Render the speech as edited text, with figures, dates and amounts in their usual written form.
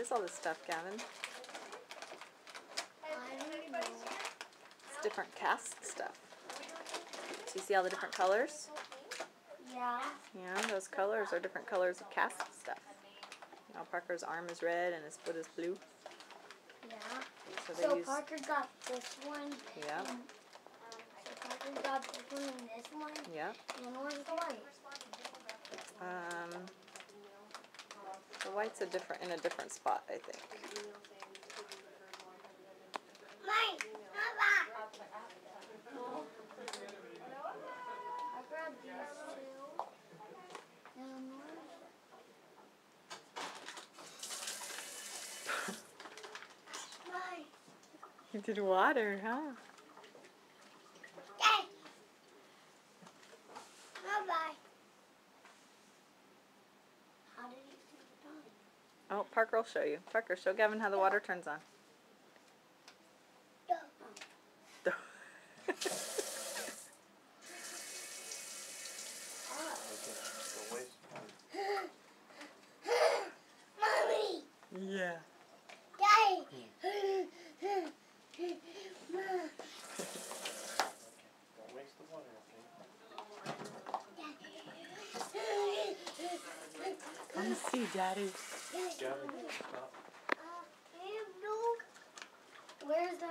is all this stuff, Gavin? I don't know. It's different cast stuff. So you see all the different colors? Yeah. Yeah, those colors are different colors of cast stuff. Now Parker's arm is red and his foot is blue. Yeah. So they Parker got this one. Yeah. So Parker got this one and this one. Yeah. And where's the white? The white's in a different spot, I think. Mine. I grabbed these two. And mine. You did water, huh? Yay! Bye-bye. How did you turn it on? Oh, Parker will show you. Parker, show Gavin how the water turns on. Mommy! Yeah. Daddy! Don't waste the water, Let me see, Daddy. okay? Gavin, stop. Where's the...